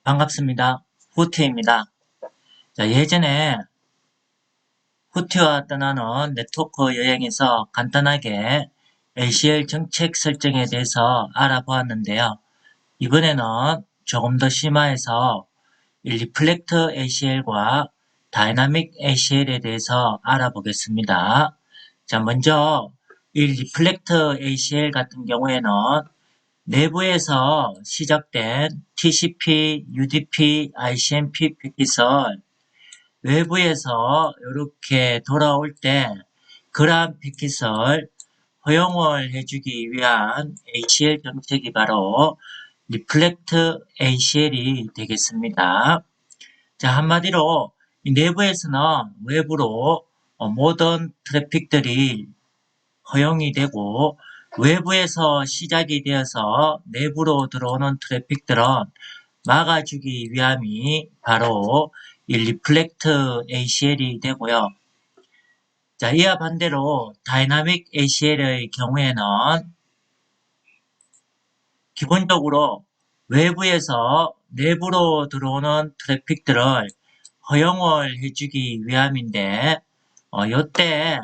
반갑습니다. 후티입니다. 자, 예전에 후티와 떠나는 네트워크 여행에서 간단하게 ACL 정책 설정에 대해서 알아보았는데요. 이번에는 조금 더 심화해서 이 리플렉트 ACL과 다이나믹 ACL에 대해서 알아보겠습니다. 자, 먼저 이 리플렉트 ACL 같은 경우에는 내부에서 시작된 TCP, UDP, ICMP 패킷을 외부에서 이렇게 돌아올 때 그러한 패킷을 허용을 해주기 위한 ACL 정책이 바로 리플렉트 ACL이 되겠습니다. 자, 한마디로 이 내부에서는 외부로 모든 트래픽들이 허용이 되고 외부에서 시작이 되어서 내부로 들어오는 트래픽들은 막아주기 위함이 바로 이 리플렉트 ACL이 되고요. 자, 이와 반대로 다이나믹 ACL의 경우에는 기본적으로 외부에서 내부로 들어오는 트래픽들을 허용을 해주기 위함인데 이때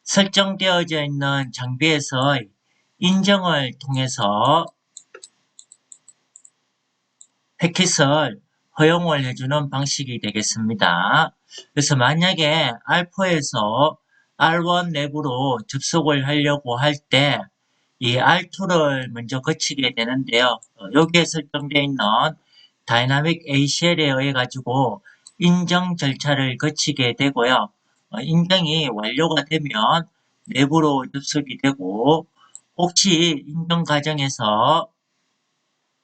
설정되어져 있는 장비에서의 인정을 통해서 패킷을 허용을 해주는 방식이 되겠습니다. 그래서 만약에 R4에서 R1 내부로 접속을 하려고 할 때 이 R2를 먼저 거치게 되는데요. 여기에 설정되어 있는 다이나믹 ACL에 의해 가지고 인정 절차를 거치게 되고요. 인정이 완료가 되면 내부로 접속이 되고 혹시 인정 과정에서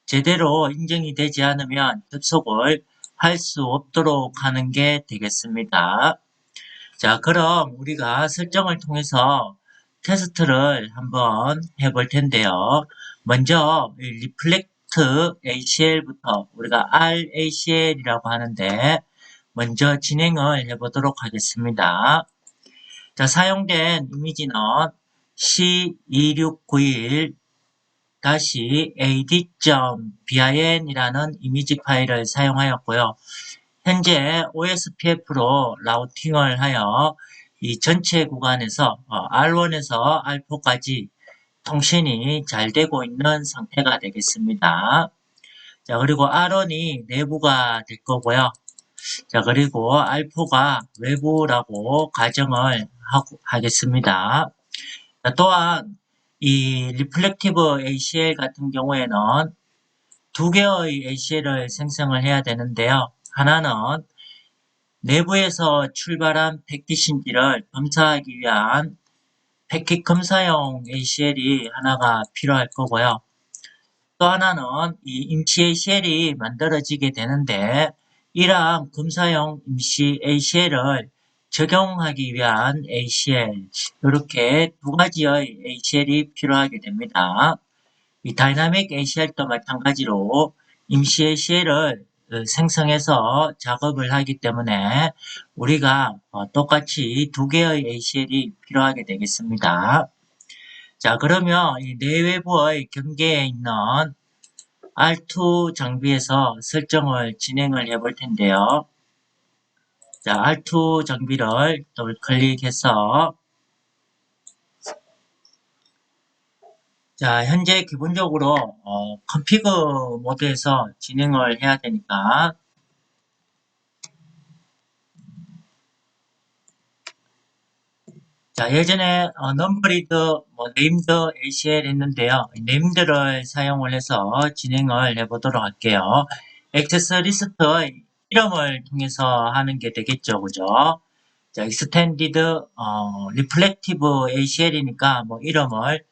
제대로 인정이 되지 않으면 접속을 할 수 없도록 하는 게 되겠습니다. 자, 그럼 우리가 설정을 통해서 테스트를 한번 해볼 텐데요. 먼저 리플렉트 ACL부터 우리가 RACL이라고 하는데 먼저 진행을 해보도록 하겠습니다. 자, 사용된 이미지는 C2691-ad.bin 이라는 이미지 파일을 사용하였고요. 현재 OSPF로 라우팅을 하여 이 전체 구간에서 R1에서 R4까지 통신이 잘 되고 있는 상태가 되겠습니다. 자, 그리고 R1이 내부가 될 거고요. 자, 그리고 R4가 외부라고 가정을 하겠습니다. 자, 또한 이 리플렉티브 ACL 같은 경우에는 두 개의 ACL을 생성을 해야 되는데요. 하나는 내부에서 출발한 패킷인지를 검사하기 위한 패킷 검사용 ACL이 하나가 필요할 거고요. 또 하나는 이 임시 ACL이 만들어지게 되는데 이러한 검사용 임시 ACL을 적용하기 위한 ACL, 이렇게 두 가지의 ACL이 필요하게 됩니다. 이 다이나믹 ACL도 마찬가지로 임시 ACL을 생성해서 작업을 하기 때문에 우리가 똑같이 두 개의 ACL이 필요하게 되겠습니다. 자, 그러면 이 내외부의 경계에 있는 R2 장비에서 설정을 진행을 해볼 텐데요. 자, R2 장비를 더블 클릭해서 자, 현재 기본적으로 컨피그 모드에서 진행을 해야 되니까 자, 예전에 넘버리드, 네임드 ACL 했는데요. 네임드를 사용을 해서 진행을 해보도록 할게요. 액세스 리스트의 이름을 통해서 하는 게 되겠죠, 그죠? 자, 익스텐디드 리플렉티브 ACL이니까 이름을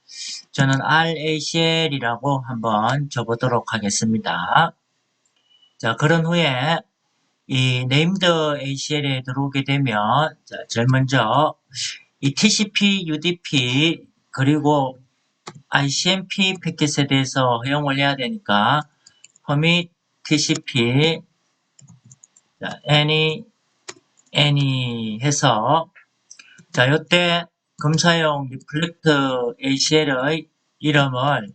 저는 RACL이라고 한번 줘보도록 하겠습니다. 자, 그런 후에 이 네임드 ACL에 들어오게 되면 자, 제일 먼저 이 TCP, UDP 그리고 ICMP 패킷에 대해서 허용을 해야 되니까 permit TCP 자, any 해서 자, 요때 검사용 리플렉트 ACL의 이름을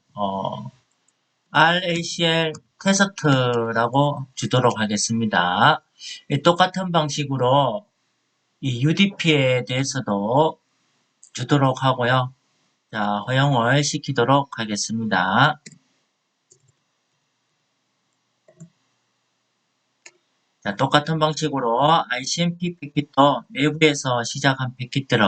RACL 테스트라고 주도록 하겠습니다. 똑같은 방식으로 이 UDP에 대해서도 주도록 하고요. 자, 허용을 시키도록 하겠습니다. 자, 똑같은 방식으로 ICMP 패킷도 내부에서 시작한 패킷들은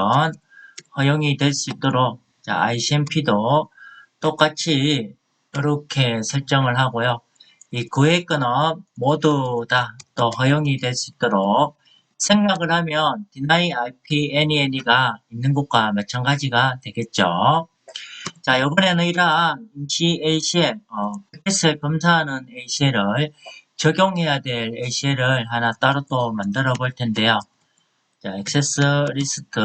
허용이 될 수 있도록 자, ICMP도 똑같이 이렇게 설정을 하고요. 이 구획권은 모두 다 또 허용이 될 수 있도록 생략을 하면 deny IP ANY가 있는 것과 마찬가지가 되겠죠. 자, 이번에는 이러한 임시 ACL, 패킷을 검사하는 ACL을 적용해야 될 ACL을 하나 따로 또 만들어 볼 텐데요. 자, 액세스 리스트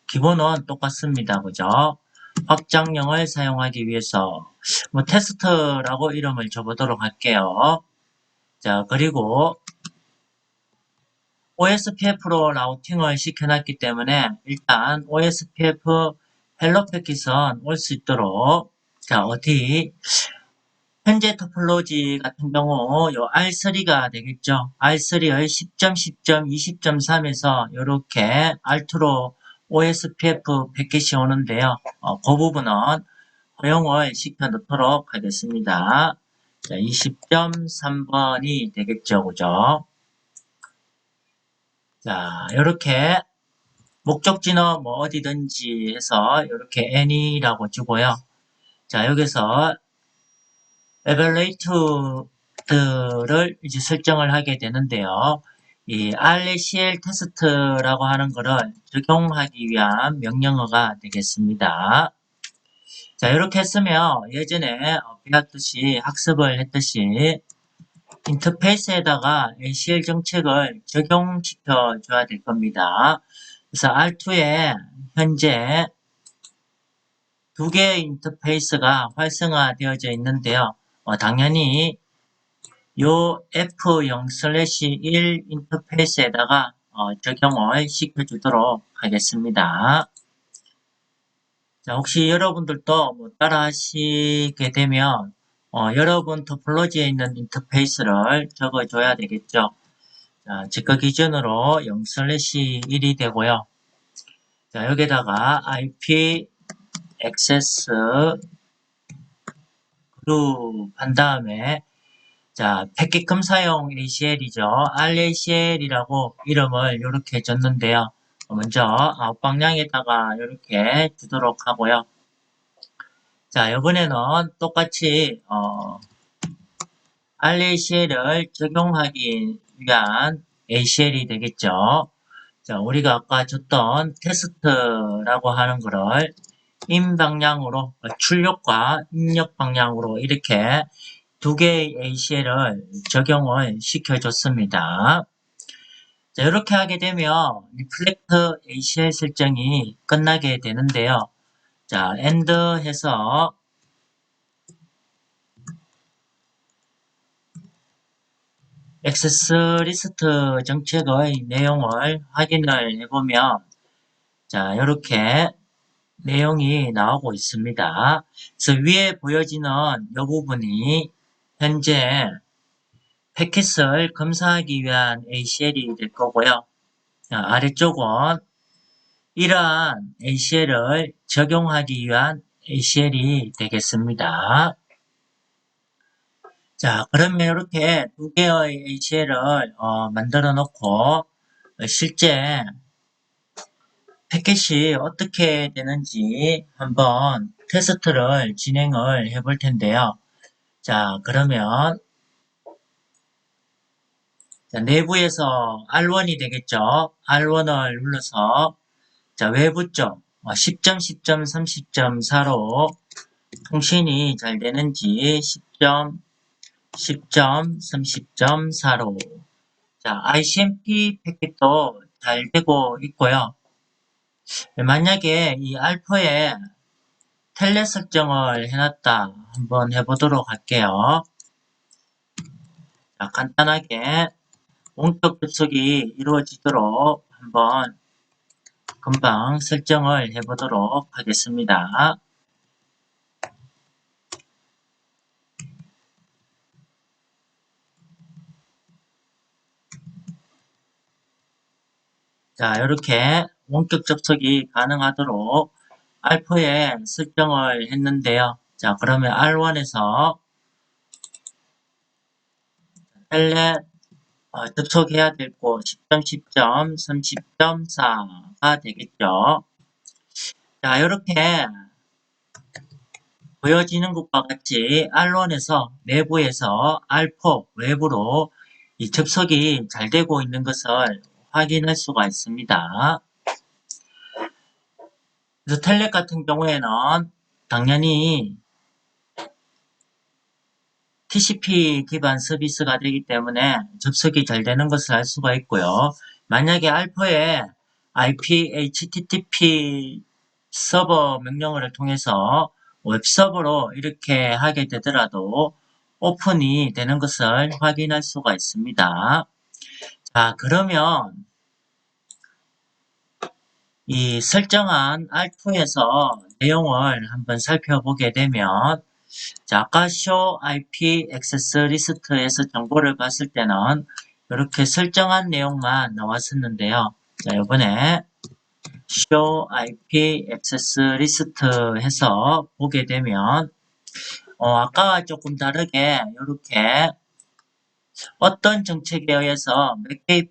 기본은 똑같습니다. 그죠? 확장령을 사용하기 위해서 테스트라고 이름을 줘보도록 할게요. 자, 그리고 OSPF로 라우팅을 시켜놨기 때문에 일단 OSPF 헬로 패킷은 올 수 있도록 자, 어디 현재 토폴로지 같은 경우 요 R3가 되겠죠. R3의 10.10.20.3에서 이렇게 R2로 OSPF 패킷이 오는데요. 그 부분은 허용을 시켜 놓도록 하겠습니다. 자, 20.3번이 되겠죠. 그죠? 자, 이렇게 목적지는 뭐 어디든지 해서 이렇게 any라고 주고요. 자, 여기서 evaluate를 이제 설정을 하게 되는데요. 이 RACL 테스트라고 하는 것을 적용하기 위한 명령어가 되겠습니다. 자, 이렇게 했으면 예전에 배웠듯이 학습을 했듯이 인터페이스에다가 ACL 정책을 적용시켜 줘야 될 겁니다. 그래서 R2에 현재 두 개의 인터페이스가 활성화되어져 있는데요. 당연히 요 F0/1 인터페이스에다가 적용을 시켜주도록 하겠습니다. 자, 혹시 여러분들도 뭐 따라 하시게 되면 여러분 토폴로지에 있는 인터페이스를 적어줘야 되겠죠. 자, 제거 기준으로 0/1이 되고요. 자, 여기다가 IP 액세스 그룹 한 다음에 자, 패킷 검사용 ACL이죠. RACL이라고 이름을 이렇게 줬는데요. 먼저 방향에다가 이렇게 두도록 하고요. 자, 이번에는 똑같이 RACL을 적용하기 위한 ACL이 되겠죠. 자, 우리가 아까 줬던 테스트라고 하는 거를 인 방향으로 출력과 입력 방향으로 이렇게 두 개의 ACL을 적용을 시켜줬습니다. 자, 이렇게 하게 되면 리플렉트 ACL 설정이 끝나게 되는데요. 자, end 해서 액세스 리스트 정책의 내용을 확인을 해보면 자, 이렇게 내용이 나오고 있습니다. 그래서 위에 보여지는 이 부분이 현재 패킷을 검사하기 위한 ACL이 될 거고요. 자, 아래쪽은 이러한 ACL을 적용하기 위한 ACL이 되겠습니다. 자, 그러면 이렇게 두 개의 ACL을 만들어 놓고 실제 패킷이 어떻게 되는지 한번 테스트를 진행을 해 볼 텐데요. 자, 그러면 자, 내부에서 R1이 되겠죠. R1을 눌러서 자, 외부 쪽 10.10.30.4로 通신이 잘 되는지 10.10.30.4로 자, ICMP 패킷도 잘 되고 있고요. 만약에 이 알파에 텔레 설정을 해놨다 한번 해보도록 할게요. 자, 간단하게 원격 접속이 이루어지도록 한번 금방 설정을 해보도록 하겠습니다. 자, 이렇게 원격 접속이 가능하도록 알포에 설정을 했는데요. 자, 그러면 R1에서 텔넷 접속해야 될 곳 10.10점 30.4가 되겠죠. 자, 이렇게 보여지는 것과 같이 R1에서 내부에서 R4 외부로 이 접속이 잘 되고 있는 것을 확인할 수가 있습니다. 그래서 텔넷 같은 경우에는 당연히 TCP 기반 서비스가 되기 때문에 접속이 잘 되는 것을 알 수가 있고요. 만약에 알파에 IP, HTTP 서버 명령어를 통해서 웹서버로 이렇게 하게 되더라도 오픈이 되는 것을 확인할 수가 있습니다. 자, 그러면 이 설정한 R2에서 내용을 한번 살펴보게 되면 자, 아까 show IP 액세스 리스트에서 정보를 봤을 때는 이렇게 설정한 내용만 나왔었는데요. 자, 이번에 show IP 액세스 리스트 해서 보게 되면 아까와 조금 다르게 이렇게 어떤 정책에 의해서 몇 개의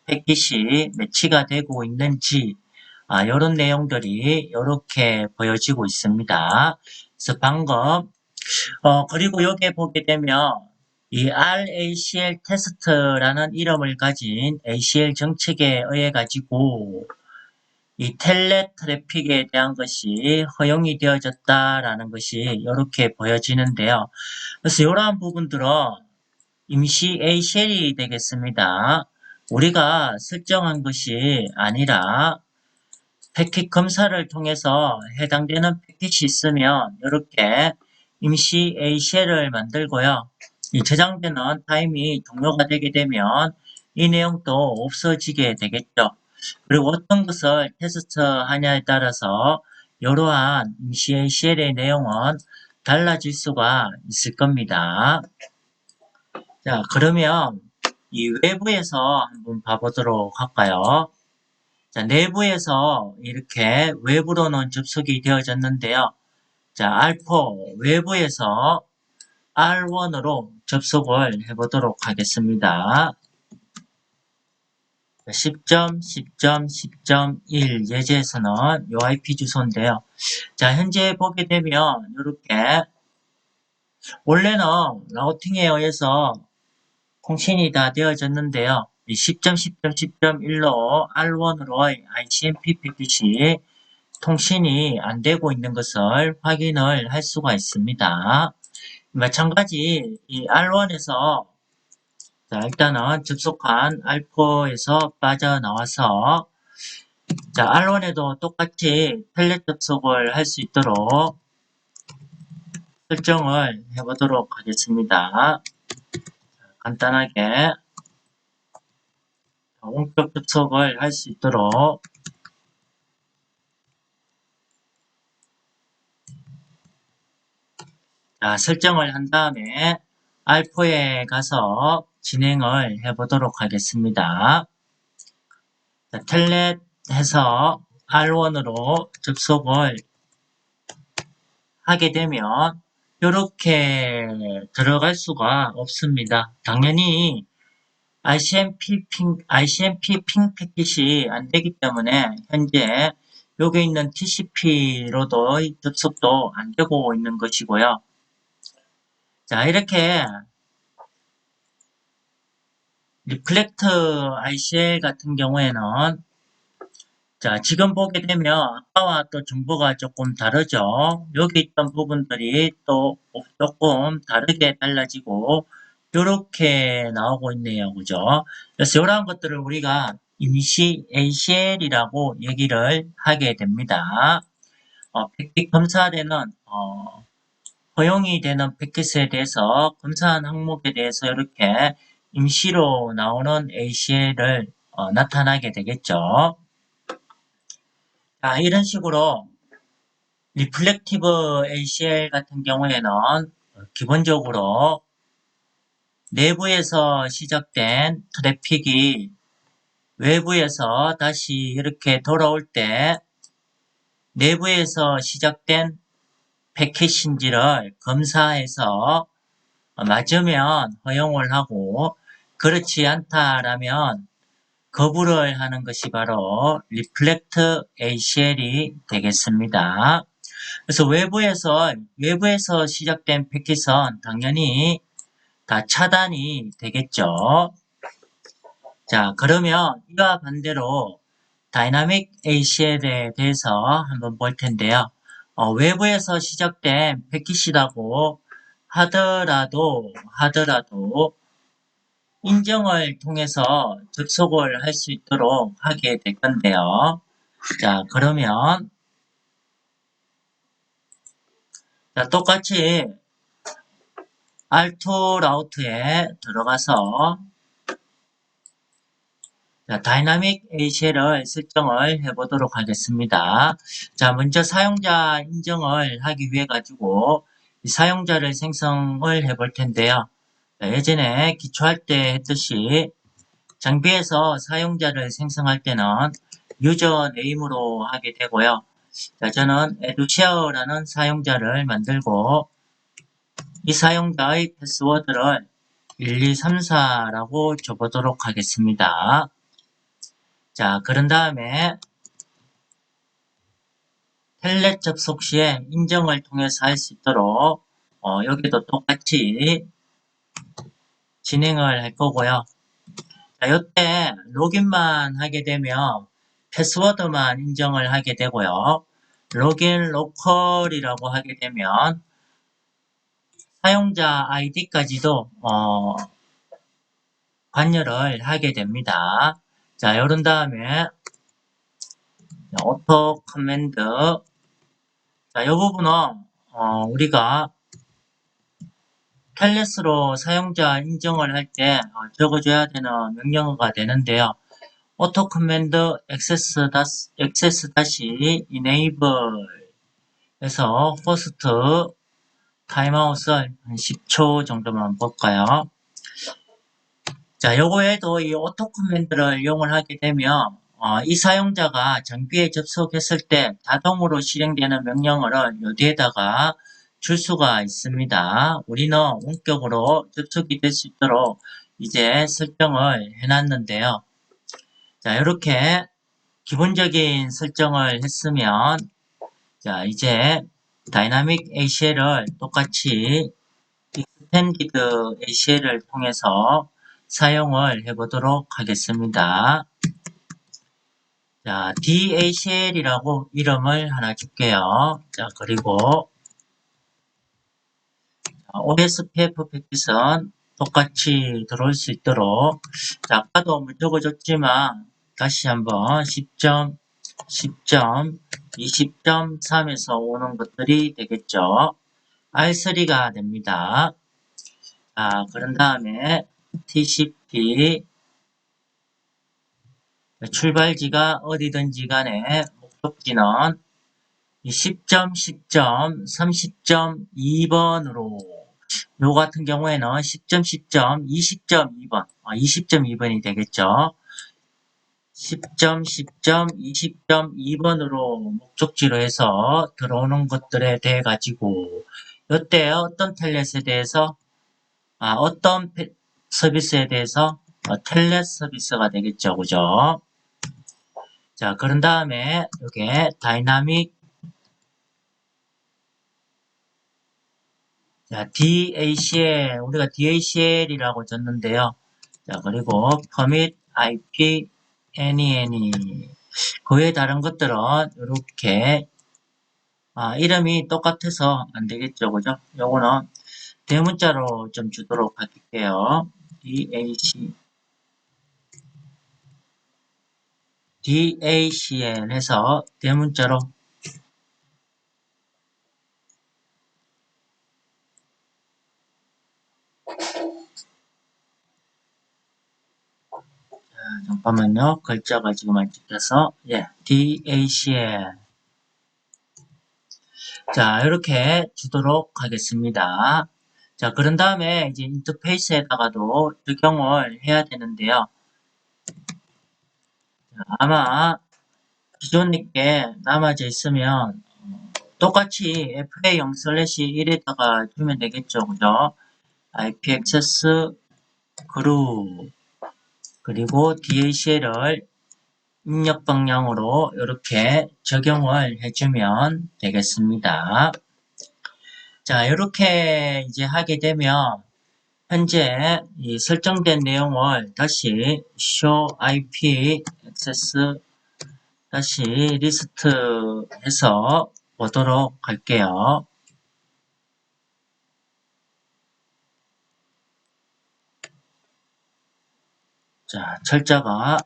패킷이 매치가 되고 있는지 이런 내용들이 이렇게 보여지고 있습니다. 그래서 방금 그리고 여기에 보게 되면 이 RACL 테스트라는 이름을 가진 ACL 정책에 의해 가지고 이 텔넷 트래픽에 대한 것이 허용이 되어졌다라는 것이 이렇게 보여지는데요. 그래서 이러한 부분들은 임시 ACL이 되겠습니다. 우리가 설정한 것이 아니라 패킷 검사를 통해서 해당되는 패킷이 있으면 이렇게 임시 ACL을 만들고요. 이 저장되는 타임이 종료가 되게 되면 이 내용도 없어지게 되겠죠. 그리고 어떤 것을 테스트하냐에 따라서 이러한 임시 ACL의 내용은 달라질 수가 있을 겁니다. 자, 그러면 이 외부에서 한번 봐보도록 할까요? 자, 내부에서 이렇게 외부로는 접속이 되어졌는데요. 자, R4 외부에서 R1으로 접속을 해보도록 하겠습니다. 10점, 10점, 10.1 예제에서는 요 IP 주소인데요. 자, 현재 보게 되면 이렇게 원래는 라우팅에 의해서 통신이 다 되어졌는데요. 10점, 10점, 10.1로 R1으로의 ICMP 패킷이 통신이 안 되고 있는 것을 확인을 할 수가 있습니다. 마찬가지 이 R1에서 자, 일단은 접속한 R4에서 빠져나와서 자, R1에도 똑같이 텔넷 접속을 할 수 있도록 설정을 해보도록 하겠습니다. 간단하게 원격 접속을 할 수 있도록 자, 설정을 한 다음에 R4에 가서 진행을 해보도록 하겠습니다. 자, 텔넷 해서 R1으로 접속을 하게 되면 이렇게 들어갈 수가 없습니다. 당연히 ICMP 핑 패킷이 안 되기 때문에 현재 여기 있는 TCP로도 접속도 안 되고 있는 것이고요. 자, 이렇게 리플렉트 ICL 같은 경우에는 자, 지금 보게 되면 아까와 또 정보가 조금 다르죠. 여기 있던 부분들이 또 조금 다르게 달라지고 이렇게 나오고 있네요. 그죠? 그래서 이러한 것들을 우리가 임시 ACL이라고 얘기를 하게 됩니다. 패킷 검사되는 허용이 되는 패킷에 대해서 검사한 항목에 대해서 이렇게 임시로 나오는 ACL을 나타나게 되겠죠. 자, 이런 식으로 리플렉티브 ACL 같은 경우에는 기본적으로 내부에서 시작된 트래픽이 외부에서 다시 이렇게 돌아올 때 내부에서 시작된 패킷인지를 검사해서 맞으면 허용을 하고 그렇지 않다라면 거부를 하는 것이 바로 리플렉트 ACL이 되겠습니다. 그래서 외부에서 시작된 패킷은 당연히 다 차단이 되겠죠. 자, 그러면 이와 반대로 다이나믹 ACL에 대해서 한번 볼 텐데요. 외부에서 시작된 패킷이라고 하더라도 인정을 통해서 접속을 할 수 있도록 하게 될 건데요. 자, 그러면 자, 똑같이 R2 라우트에 들어가서 자, 다이나믹 ACL을 설정을 해보도록 하겠습니다. 자, 먼저 사용자 인정을 하기 위해 가지고 이 사용자를 생성을 해볼 텐데요. 자, 예전에 기초할 때 했듯이 장비에서 사용자를 생성할 때는 유저네임으로 하게 되고요. 자, 저는 에듀쉐어라는 사용자를 만들고 이 사용자의 패스워드를 1234라고 줘보도록 하겠습니다. 자, 그런 다음에 텔넷 접속 시에 인정을 통해서 할 수 있도록 여기도 똑같이 진행을 할 거고요. 자, 이때 로gin만 하게 되면 패스워드만 인정을 하게 되고요. 로긴 로컬이라고 하게 되면 사용자 아이디까지도 관여를 하게 됩니다. 자, 이런 다음에 오토 커맨드 자, 이 부분은 우리가 텔넷으로 사용자 인정을 할 때 적어줘야 되는 명령어가 되는데요. auto command access 다시 enable 에서 first 타임아웃을 한 10초 정도만 볼까요? 자, 요거에도 이 auto command를 이용을 하게 되면 이 사용자가 장비에 접속했을 때 자동으로 실행되는 명령어를 여기에다가 줄 수가 있습니다. 우리는 원격으로 접속이 될 수 있도록 이제 설정을 해놨는데요. 자, 이렇게 기본적인 설정을 했으면 자, 이제 다이나믹 ACL을 똑같이 익스텐디드 ACL을 통해서 사용을 해보도록 하겠습니다. 자, DACL이라고 이름을 하나 줄게요. 자, 그리고 OSPF 패킷은 똑같이 들어올 수 있도록 자, 아까도 한번 적어줬지만 다시 한번 10점, 10점, 20.3에서 오는 것들이 되겠죠. R3가 됩니다. 자, 그런 다음에 TCP 출발지가 어디든지 간에 목적지는 10점, 10점, 30.2번으로 요 같은 경우에는 10점, 10점, 20.2번 20.2번이 되겠죠. 10점, 10점, 20.2번으로 목적지로 해서 들어오는 것들에 대해 가지고 이때 어떤 텔넷에 대해서 어떤 서비스에 대해서 텔넷 서비스가 되겠죠. 그죠? 자, 그런 다음에 이게 다이나믹 자, DACL 우리가 DACL이라고 줬는데요. 자, 그리고 permit IP any 그 외에 다른 것들은 이렇게 이름이 똑같아서 안 되겠죠. 그죠? 요거는 대문자로 좀 주도록 할게요. DACL 해서 대문자로 잠깐만요. 글자가 지금 안 찍혀서 예, DACL 자, 이렇게 주도록 하겠습니다. 자, 그런 다음에 이제 인터페이스에다가도 적용을 해야 되는데요. 아마 기존님께 남아져 있으면 똑같이 fa0/1에다가 주면 되겠죠. 그죠? IP 액세스 그룹 그리고 DACL을 입력 방향으로 이렇게 적용을 해주면 되겠습니다. 자, 이렇게 이제 하게 되면 현재 이 설정된 내용을 다시 show IP access 다시 리스트 해서 보도록 할게요. 자, 철자가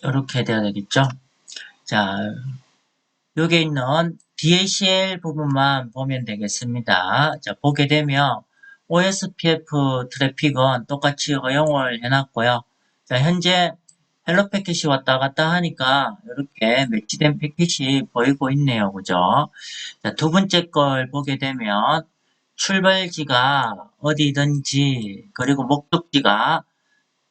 이렇게 돼야 되겠죠. 자, 여기 있는 DACL 부분만 보면 되겠습니다. 자, 보게 되면 OSPF 트래픽은 똑같이 허용을 해놨고요. 자, 현재 헬로 패킷이 왔다 갔다 하니까 이렇게 매치된 패킷이 보이고 있네요. 그죠? 자, 두 번째 걸 보게 되면 출발지가 어디든지 그리고 목적지가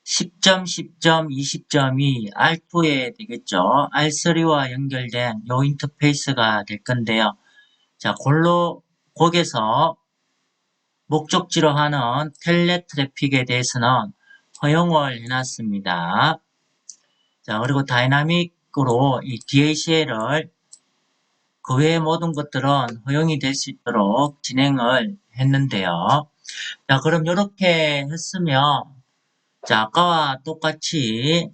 10점, 10점, 20점이 R2에 되겠죠. R3와 연결된 요 인터페이스가 될 건데요. 자, 거기서 목적지로 하는 텔레 트래픽에 대해서는 허용을 해놨습니다. 자, 그리고 다이나믹으로 이 DACL을 그 외의 모든 것들은 허용이 될 수 있도록 진행을 했는데요. 자, 그럼 이렇게 했으면 자, 아까와 똑같이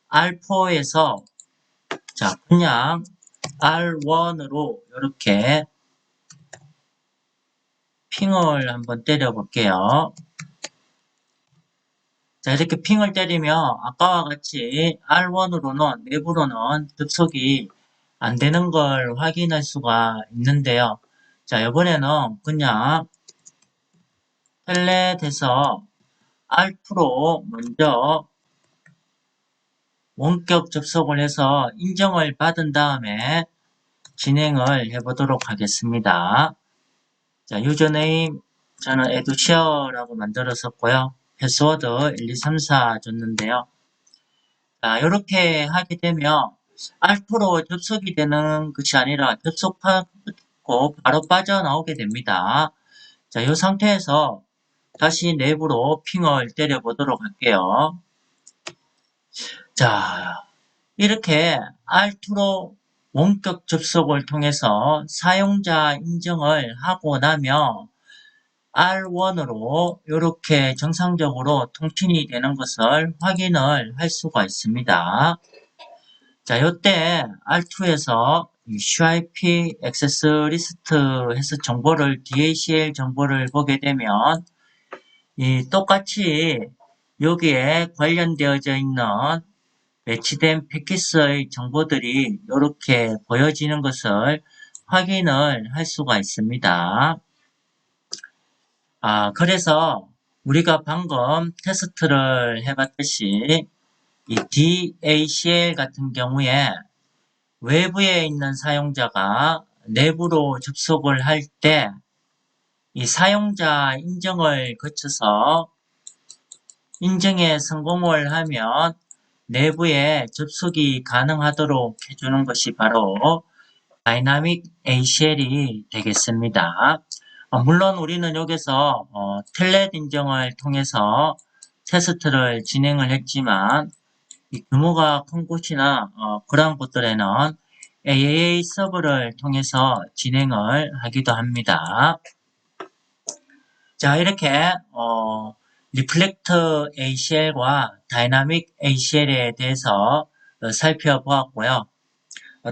R4에서 자, 그냥 R1으로 이렇게 핑을 한번 때려 볼게요. 자, 이렇게 핑을 때리면 아까와 같이 R1으로는 내부로는 접속이 안 되는 걸 확인할 수가 있는데요. 자, 이번에는 그냥 텔넷에서 R2로 먼저 원격 접속을 해서 인정을 받은 다음에 진행을 해보도록 하겠습니다. 자, 유저네임 저는 에듀쉐어라고 만들었었고요. 패스워드 1234 줬는데요. 자, 이렇게 하게 되면 R2로 접속이 되는 것이 아니라 접속하고 바로 빠져나오게 됩니다. 자, 이 상태에서 다시 내부로 핑을 때려 보도록 할게요. 자, 이렇게 R2로 원격 접속을 통해서 사용자 인정을 하고 나면 R1으로 이렇게 정상적으로 통신이 되는 것을 확인을 할 수가 있습니다. 자, 이때 R2에서 CIP 액세스 리스트 해서 정보를 DACL 정보를 보게 되면 이 똑같이 여기에 관련되어져 있는 매치된 패킷의 정보들이 이렇게 보여지는 것을 확인을 할 수가 있습니다. 그래서 우리가 방금 테스트를 해봤듯이 이 DACL 같은 경우에 외부에 있는 사용자가 내부로 접속을 할 때 이 사용자 인정을 거쳐서 인증에 성공을 하면 내부에 접속이 가능하도록 해주는 것이 바로 다이나믹 ACL이 되겠습니다. 물론 우리는 여기서 텔넷 인정을 통해서 테스트를 진행을 했지만 이 규모가 큰 곳이나 그러한 곳들에는 AAA 서버를 통해서 진행을 하기도 합니다. 자, 이렇게 리플렉터 ACL과 다이나믹 ACL에 대해서 살펴보았고요.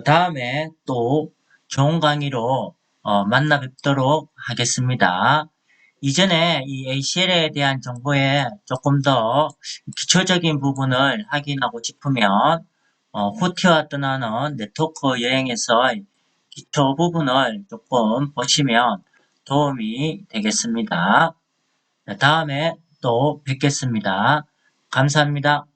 다음에 또 좋은 강의로 만나 뵙도록 하겠습니다. 이전에 이 ACL에 대한 정보에 조금 더 기초적인 부분을 확인하고 싶으면 후티와 떠나는 네트워크 여행에서 기초 부분을 조금 보시면 도움이 되겠습니다. 다음에 또 뵙겠습니다. 감사합니다.